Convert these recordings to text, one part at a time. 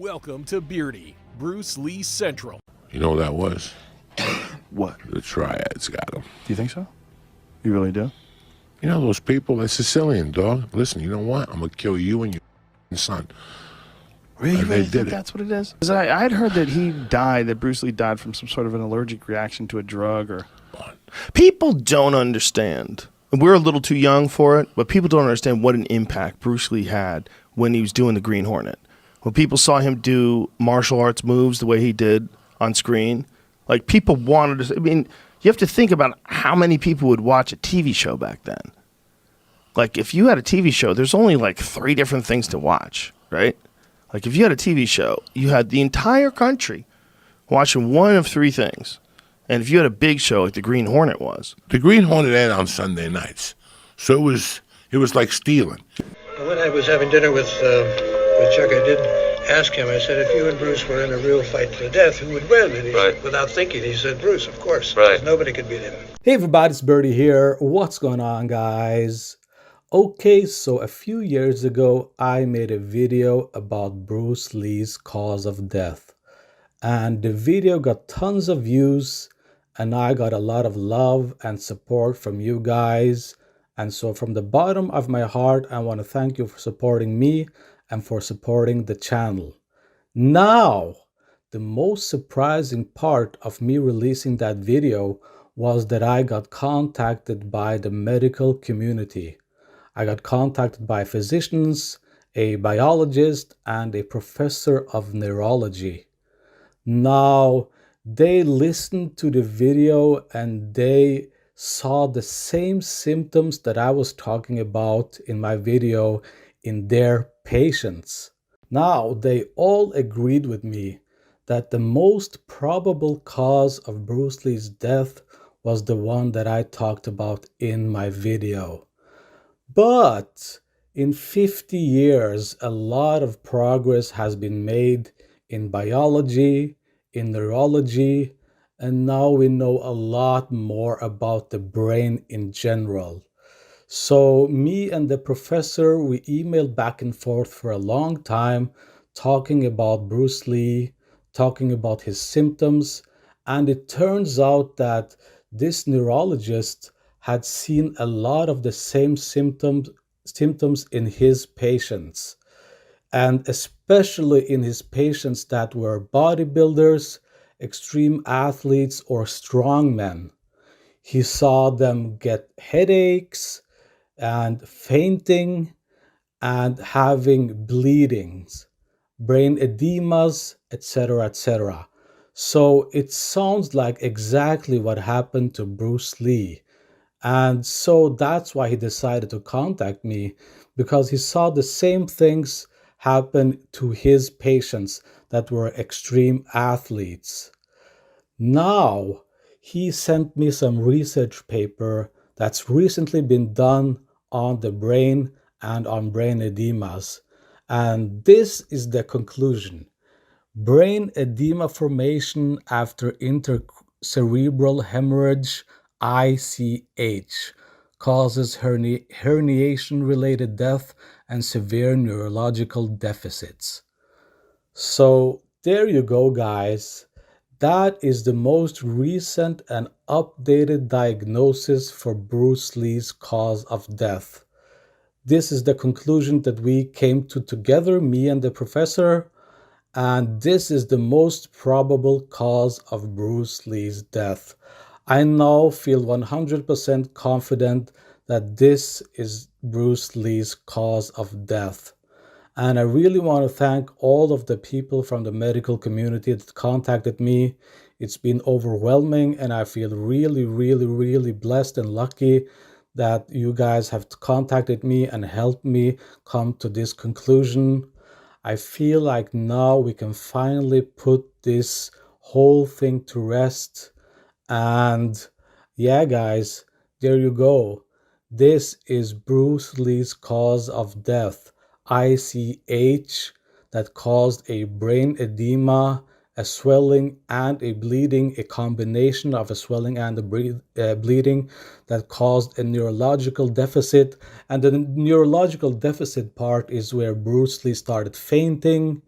Welcome to Beardy, Bruce Lee Central. You know what that was? What? The triads got him. Do you think so? You really do? You know those people, they're Sicilian, dog. Listen, you know what? I'm going to kill you and your son. Really? And they did it. That's what it is? 'Cause I had heard that that Bruce Lee died from some sort of an allergic reaction to a drug or... People don't understand. We're a little too young for it, but people don't understand what an impact Bruce Lee had when he was doing the Green Hornet. When people saw him do martial arts moves the way he did on screen, like people wanted to, I mean, you have to think about how many people would watch a TV show back then. Like if you had a TV show, there's only like 3 different things to watch, right? Like if you had a TV show, you had the entire country watching one of 3 things. And if you had a big show like the Green Hornet was. The Green Hornet aired on Sunday nights. So it was like stealing. When I was having dinner with Chuck, I did ask him, I said, if you and Bruce were in a real fight to the death, who would win? And he, without thinking, he said, Bruce, of course. Right. Nobody could beat him. Hey everybody, it's Birdie here. What's going on, guys? Okay, so a few years ago, I made a video about Bruce Lee's cause of death. And the video got tons of views, and I got a lot of love and support from you guys. And so from the bottom of my heart, I want to thank you for supporting me and for supporting the channel. Now, the most surprising part of me releasing that video was that I got contacted by the medical community. I got contacted by physicians, a biologist, and a professor of neurology. Now, they listened to the video and they saw the same symptoms that I was talking about in my video in their patients. Now, they all agreed with me that the most probable cause of Bruce Lee's death was the one that I talked about in my video. But in 50 years, a lot of progress has been made in biology, in neurology, and now we know a lot more about the brain in general. So me and the professor, we emailed back and forth for a long time, talking about Bruce Lee, talking about his symptoms, and it turns out that this neurologist had seen a lot of the same symptoms in his patients, and especially in his patients that were bodybuilders, extreme athletes, or strongmen. He saw them get headaches and fainting and having bleedings, brain edemas, etc., etc. So it sounds like exactly what happened to Bruce Lee. And so that's why he decided to contact me, because he saw the same things happen to his patients that were extreme athletes. Now, he sent me some research paper that's recently been done on the brain and on brain edemas. And this is the conclusion. Brain edema formation after intracerebral hemorrhage, ICH, causes herniation-related death and severe neurological deficits. So there you go, guys. That is the most recent and updated diagnosis for Bruce Lee's cause of death. This is the conclusion that we came to together, me and the professor, and this is the most probable cause of Bruce Lee's death. I now feel 100% confident that this is Bruce Lee's cause of death. And I really want to thank all of the people from the medical community that contacted me. It's been overwhelming, and I feel really, really, really blessed and lucky that you guys have contacted me and helped me come to this conclusion. I feel like now we can finally put this whole thing to rest. And yeah, guys, there you go. This is Bruce Lee's cause of death, ICH, that caused a brain edema, a swelling, and a bleeding, a combination of a swelling and a bleeding that caused a neurological deficit. And the neurological deficit part is where Bruce Lee started fainting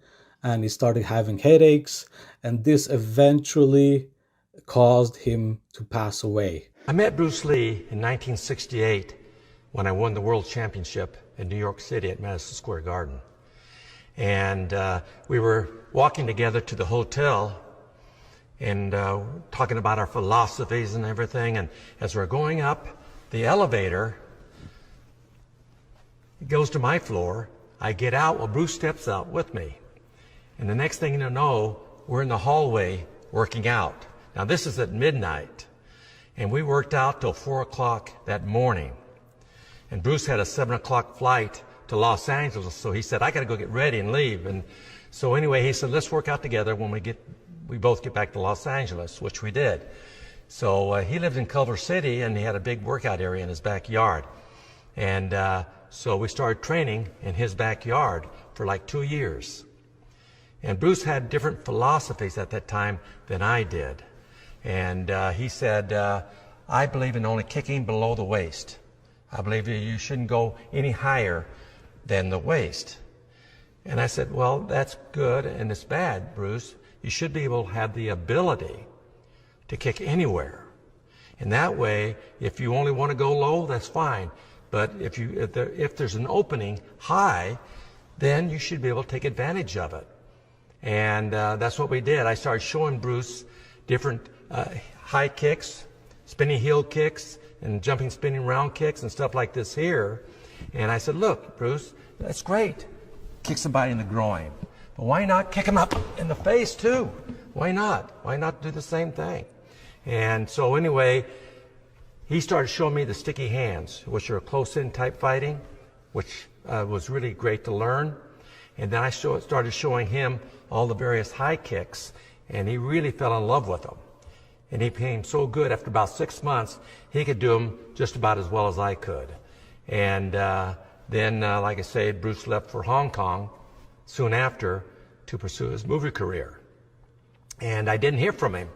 and he started having headaches, and this eventually caused him to pass away. I met Bruce Lee in 1968 when I won the World Championship in New York City at Madison Square Garden. And we were walking together to the hotel and talking about our philosophies and everything. And as we're going up the elevator, it goes to my floor. I get out, well, Bruce steps out with me. And the next thing you know, we're in the hallway working out. Now, this is at midnight. And we worked out till 4 o'clock that morning. And Bruce had a 7 o'clock flight to Los Angeles, so he said, I got to go get ready and leave. And so anyway, he said, let's work out together when we both get back to Los Angeles, which we did. So he lived in Culver City, and he had a big workout area in his backyard. And so we started training in his backyard for like 2 years. And Bruce had different philosophies at that time than I did. And he said, I believe in only kicking below the waist. I believe you shouldn't go any higher than the waist. And I said, well, that's good and it's bad, Bruce. You should be able to have the ability to kick anywhere. And that way, if you only want to go low, that's fine. But if there's an opening high, then you should be able to take advantage of it. And that's what we did. I started showing Bruce different high kicks, spinning heel kicks, and jumping, spinning round kicks and stuff like this here. And I said, look, Bruce, that's great. Kick somebody in the groin. But why not kick him up in the face too? Why not? Why not do the same thing? And so anyway, he started showing me the sticky hands, which are close-in type fighting, which was really great to learn. And then I started showing him all the various high kicks, and he really fell in love with them. And he became so good after about 6 months, he could do them just about as well as I could. And then, like I say, Bruce left for Hong Kong soon after to pursue his movie career. And I didn't hear from him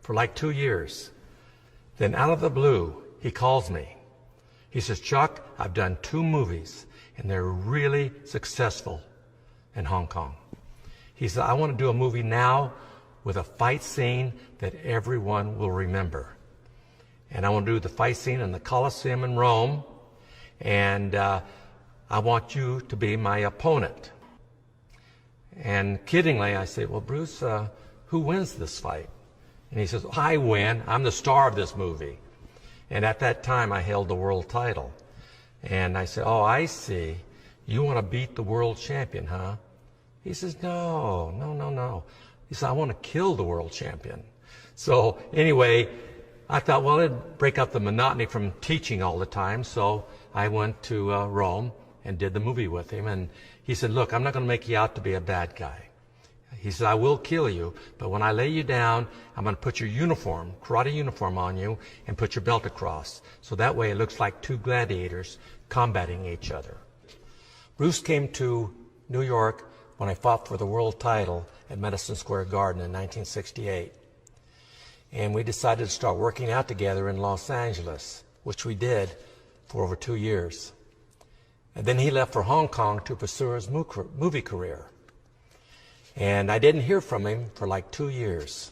for like 2 years. Then out of the blue, he calls me. He says, Chuck, I've done 2 movies, and they're really successful in Hong Kong. He said, I want to do a movie now with a fight scene that everyone will remember. And I want to do the fight scene in the Coliseum in Rome, and I want you to be my opponent. And kiddingly, I say, well, Bruce, who wins this fight? And he says, I win. I'm the star of this movie. And at that time, I held the world title. And I said, oh, I see. You want to beat the world champion, huh? He says, no. He said, I want to kill the world champion. So anyway, I thought, well, it'd break up the monotony from teaching all the time. So I went to Rome and did the movie with him. And he said, look, I'm not going to make you out to be a bad guy. He said, I will kill you, but when I lay you down, I'm going to put your uniform, karate uniform on you, and put your belt across. So that way it looks like 2 gladiators combating each other. Bruce came to New York when I fought for the world title at Madison Square Garden in 1968. And we decided to start working out together in Los Angeles, which we did for over 2 years. And then he left for Hong Kong to pursue his movie career. And I didn't hear from him for like 2 years.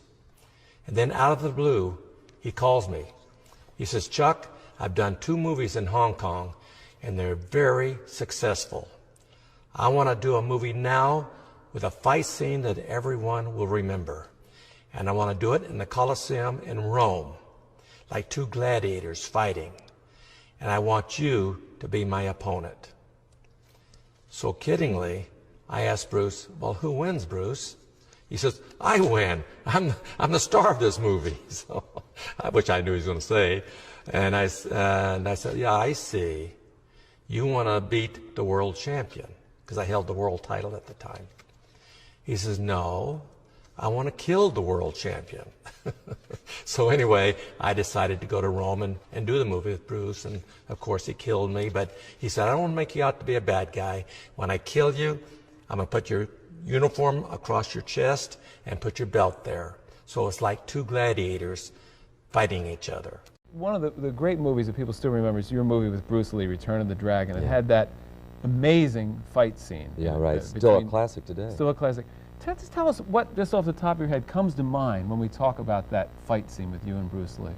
And then out of the blue, he calls me. He says, Chuck, I've done 2 movies in Hong Kong, and they're very successful. I want to do a movie now with a fight scene that everyone will remember. And I want to do it in the Coliseum in Rome, like 2 gladiators fighting. And I want you to be my opponent. So kiddingly, I asked Bruce, well, who wins, Bruce? He says, I win. I'm the star of this movie, so, which I knew he was going to say. And I said, yeah, I see. You want to beat the world champion, because I held the world title at the time. He says, no, I want to kill the world champion. So anyway, I decided to go to Rome and do the movie with Bruce, and of course he killed me, but he said, I don't want to make you out to be a bad guy. When I kill you, I'm going to put your uniform across your chest and put your belt there. So it's like 2 gladiators fighting each other. One of the great movies that people still remember is your movie with Bruce Lee, Return of the Dragon. It had that amazing fight scene. Yeah, right. Still a classic today. Still a classic. Just tell us what, just off the top of your head, comes to mind when we talk about that fight scene with you and Bruce Lee.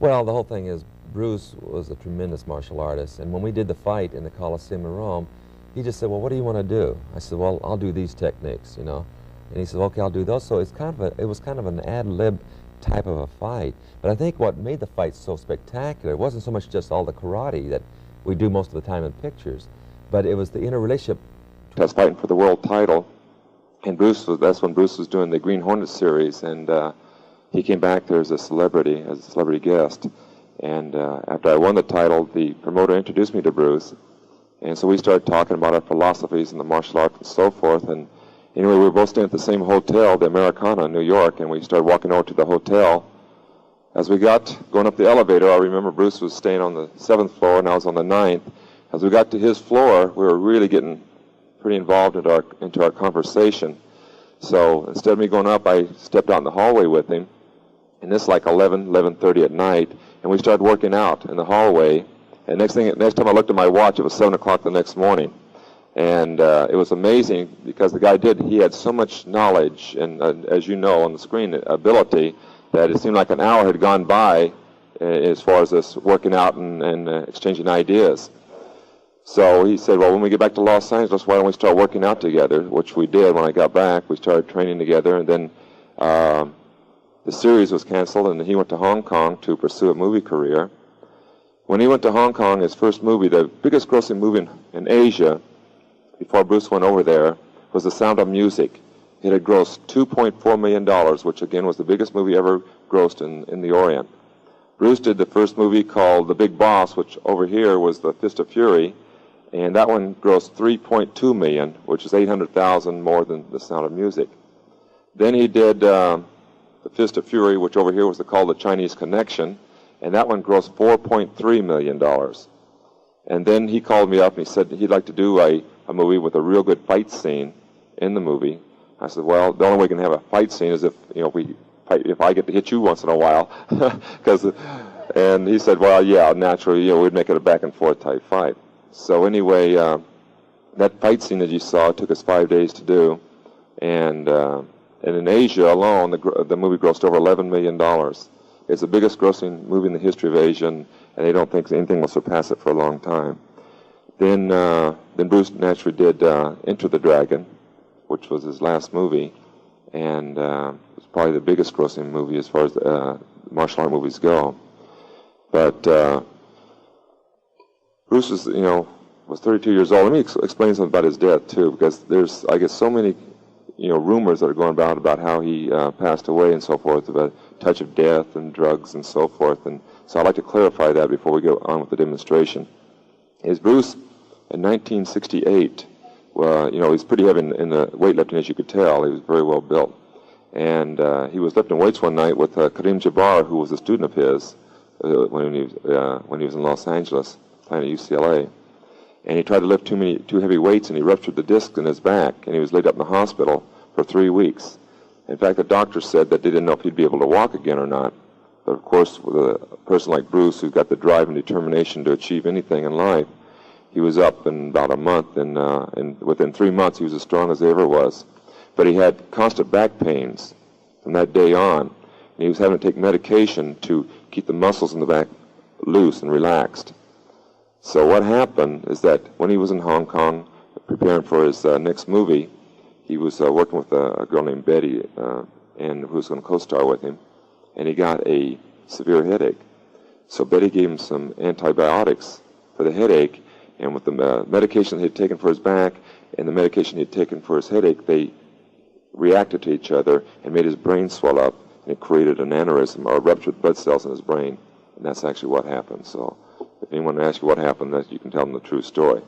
Well, the whole thing is Bruce was a tremendous martial artist, and when we did the fight in the Coliseum in Rome, he just said, well, what do you want to do? I said, well, I'll do these techniques, you know. And he said, okay, I'll do those. So it's kind of it was kind of an ad-lib type of a fight. But I think what made the fight so spectacular wasn't so much just all the karate that we do most of the time in pictures, but it was the interrelationship. I was fighting for the world title, and that's when Bruce was doing the Green Hornet series, and he came back there as a celebrity guest. And after I won the title, the promoter introduced me to Bruce, and so we started talking about our philosophies and the martial arts and so forth. And anyway, we were both staying at the same hotel, the Americana in New York, and we started walking over to the hotel. As we got going up the elevator, I remember Bruce was staying on the 7th floor and I was on the 9th. As we got to his floor, we were really getting pretty involved into our conversation. So instead of me going up, I stepped out in the hallway with him, and this like 11:30 at night, and we started working out in the hallway. And next time I looked at my watch, it was 7 o'clock the next morning. And it was amazing because the guy he had so much knowledge and, as you know on the screen, ability, that it seemed like an hour had gone by as far as us working out and exchanging ideas. So he said, well, when we get back to Los Angeles, why don't we start working out together, which we did when I got back. We started training together, and then the series was canceled, and he went to Hong Kong to pursue a movie career. When he went to Hong Kong, his first movie, the biggest grossing movie in Asia, before Bruce went over there, was The Sound of Music. It had grossed $2.4 million, which again was the biggest movie ever grossed in the Orient. Bruce did the first movie called The Big Boss, which over here was The Fist of Fury, and that one grossed $3.2 million, which is $800,000 more than The Sound of Music. Then he did The Fist of Fury, which over here was called The Chinese Connection, and that one grossed $4.3 million. And then he called me up and he said he'd like to do a movie with a real good fight scene in the movie. I said, well, the only way we can have a fight scene is if I get to hit you once in a while. And he said, well, yeah, naturally, we'd make it a back and forth type fight. So anyway, that fight scene that you saw took us 5 days to do, and in Asia alone, the movie grossed over $11 million. It's the biggest grossing movie in the history of Asia, and they don't think anything will surpass it for a long time. Then Bruce naturally did Enter the Dragon, which was his last movie, and it was probably the biggest grossing movie as far as martial art movies go. But Bruce was 32 years old. Let me explain something about his death too, because there's, I guess, so many rumors that are going about how he passed away and so forth, about touch of death and drugs and so forth. And so I'd like to clarify that before we go on with the demonstration. Is Bruce in 1968? Well, he's pretty heavy in the weightlifting, as you could tell. He was very well built, and he was lifting weights one night with Karim Jabbar, who was a student of his when he was in Los Angeles, playing at UCLA. And he tried to lift too heavy weights, and he ruptured the disc in his back, and he was laid up in the hospital for 3 weeks. In fact, the doctor said that they didn't know if he'd be able to walk again or not. But of course, with a person like Bruce, who's got the drive and determination to achieve anything in life, he was up in about a month, and within 3 months, he was as strong as he ever was. But he had constant back pains from that day on, and he was having to take medication to keep the muscles in the back loose and relaxed. So what happened is that when he was in Hong Kong preparing for his next movie, he was working with a girl named Betty, and who was going to co-star with him, and he got a severe headache. So Betty gave him some antibiotics for the headache, and with the medication he had taken for his back and the medication he had taken for his headache, they reacted to each other and made his brain swell up, and it created an aneurysm or ruptured blood cells in his brain, and that's actually what happened. So if anyone asks you what happened, you can tell them the true story.